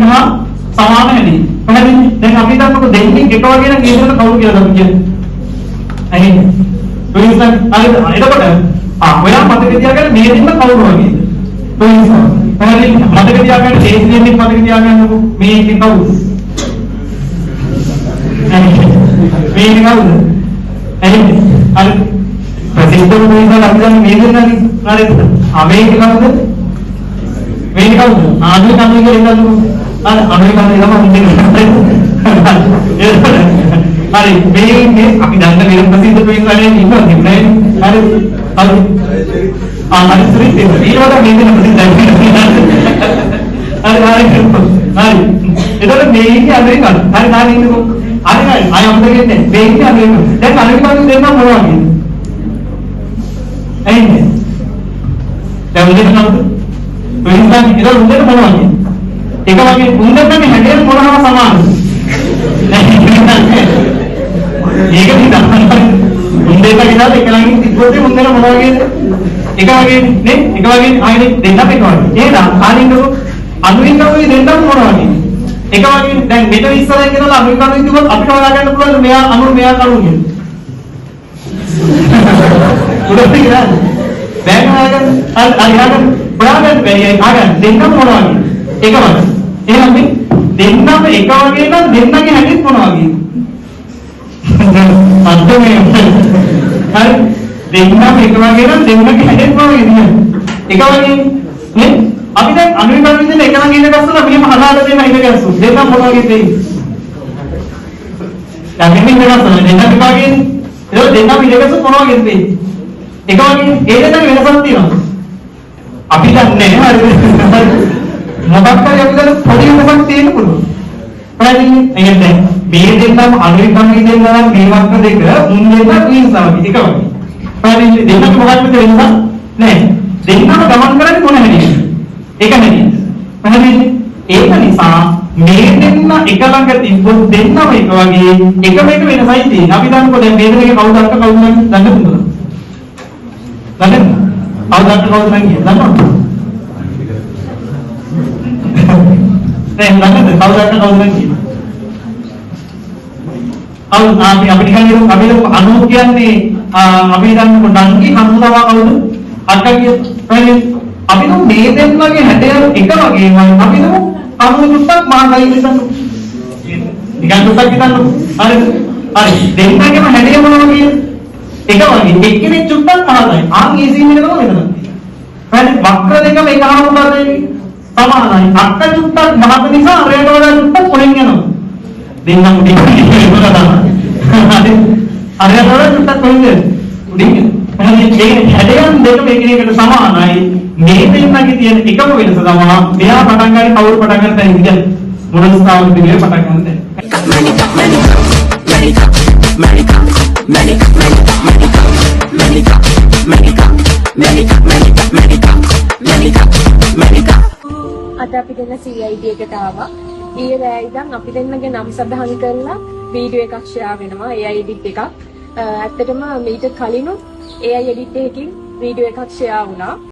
එක හා සමාන හැටි. පැහැදිලිද? දැන් අපි හිතන්නකො දෙන්නේ එක වගේ නම් ඒ දෙකට කවුරු කියලාද අපි කියන්නේ? ඇයි? ඔයසන් එතකොට ඔයා මතක තියාගන්න මේ දෙන්න කවුරු වගේද? ඔයසන් පැහැදිලිද? මතක තියාගන්න ඒ දෙන්නේ මතක තියාගන්නකො මේ එකේ කවුද? මේ එකේ කවුද? ඇයි? අර ප්‍රතිස්තර මොනිටර අපි දැන් මේ දෙන්නනේ හරිද? මේක කවුද? මේක කවුද? ආදී කවුද කියලා හිතන්නකො. අර අනේ කවුද හරි මේ අපි දන්න විරම් ප්‍රසිද්ධ ප්‍රේමයන් ඉන්නවා නේ. හරි. හරි ඊළඟ මේ දෙන ප්‍රසිද්ධයි. හරි. එතකොට මේකේ අමරිකන්. හරි නානේ ඉන්නකො. හරි අය අමතකෙන්නේ. මේකේ අමරිකන්. දැන් අමරිකන් දෙන්න මොනවා කියන්නේ? ඇයිනේ? දැන් උදේට නමුත් වෙනදාම ඉතල උදේට මොනවා කියන්නේ? එක වගේ උන්දට මේ හැදෙන්න මොනවා සමානද? ඒක නිදහස්. උන්දේට කියලා එක ළඟින් තිබ්බොත් උන්දට මොනවා වගේද? එක වගේ නේ? එක වගේ ආයෙත් දෙන්නත් එක වගේ. එහෙනම් ආනින්නකො අනුවින්දෝගේ දෙන්නම මොනවා වගේ? එක වගේ දැන් මෙතන ඉස්සරහින් ගෙනලා අනුවින්දෝගෙන් කිව්වොත් අපිට හොයාගන්න පුළුවන් මෙයා අනු මෙයා කරුන් කියලා. උඩට ගියා. බෑග් හොයාගන්න. අරියාගන්න. හොයාගන්න බැරි අය ආගන්න දෙන්නම මොනවා වගේ? එක වගේ. එහෙනම් මේ දෙන්නම එක වගේ නම් දෙන්නගේ හැටිත් මොනවා වගේ? අන්තමේ හරි දෙන්නම එක වගේ නම් දෙන්නගේ හැටිත් මොනවා වගේද? එක වගේ නේ? අපි දැන් අනුවිකරණ විදිහට එක ළඟ ඉන්න ගස්සලා මෙහෙම හදාලා දෙන්න හිත ගැස්සු. දෙන්නම මොනවා වගේද වෙන්නේ? දැන් මෙහෙම ගස්සලා දෙන්නම එක වගේනේ. ඒක දෙන්නම ඉඳ ගැස්සු මොනවා වගේද වෙන්නේ? එක වගේ ඒ දෙන්නගේ වෙනසක් තියෙනවා. අපි දන්නේ නැහැ හරිද? මොකක්ද අපි දැන් පොඩි මොකක්ද තියෙන්න පුළුවන්. පැහැදිලි? එහෙනම් මේ දෙන්නම අනුවිකරණ දෙන්න නම් මේ වක්‍ර දෙක මුන් දෙන්න ක්ලීන්සාවක් එක වගේ. පැහැදිලි? දෙන්නක මොකක්ද වෙනස? නැහැ. දෙන්නම ගමන් කරන්නේ මොන හැටිද? එක හැටිද? පැහැදිලි? ඒක නිසා මේ දෙන්න එක ළඟ තිබ්බොත් දෙන්නම එක වගේ එකම එක වෙනසයි තියෙන්නේ. අපි දන්නකො දැන් මේ දෙකේ කවුද අක්ක කවුද නම් දන්න පුළුවන්ද? දන්නද? කවුද අක්ක කවුද නම් කියන්නේ දන්නවද? දැන් දන්නද කවුද අක්ක කවුද නම් කියන්නේ? අපි නිකන් හිතමු අපි අනු කියන්නේ අපි දන්නකො නංගි හඳුනනවා කවුද? අක්කා කියන්නේ අපි නෝ මේ දෙන්නගේ හැඩය එක වගේමයි අපි නෝ අනු දුක්ක් මානයි හිතන්න. නිකන් දුක්ක් හිතන්න. හරි. දෙන්නගේම හැඩය මොනවා කියන්නේ? එක වගේ. එක්කෙනෙක් චුට්ටක් පහළයි. ඒ සීන් එක තමයි මෙතන. හරි. වක්‍ර දෙකම එක ආකාරයෙන් සමානයි. අක්ක චුට්ටක් මහත නිසා රේඩ වල චුට්ටක් කොහෙන් යනවා? දෙන්නම දෙන්නේ තමයි. හරි. අරයට වල චුට්ටක් කොහෙන්ද? උඩින්. හරි. ඒ හැඩයන් දෙකම එකිනෙකට සමානයි. මේ දෙන්නගේ තියෙන එකම වෙනස තමයි මෙයා පටන් ගන්නේ කවුරු පටන් ගන්න තැන ඉඳන් මොනස් තාවුන් පිළිවෙල පටන් ගන්න තැන. අද අපි දෙන්න CID එකට ආවා. ඊයේ රෑ ඉඳන් අපි දෙන්නගේ නම් සඳහන් කරලා වීඩියෝ එකක් ෂෙයා වෙනවා AI edit එකක්. ඇත්තටම මීට කලිනුත් AI edit එකකින් වීඩියෝ එකක් ෂෙයා වුණා.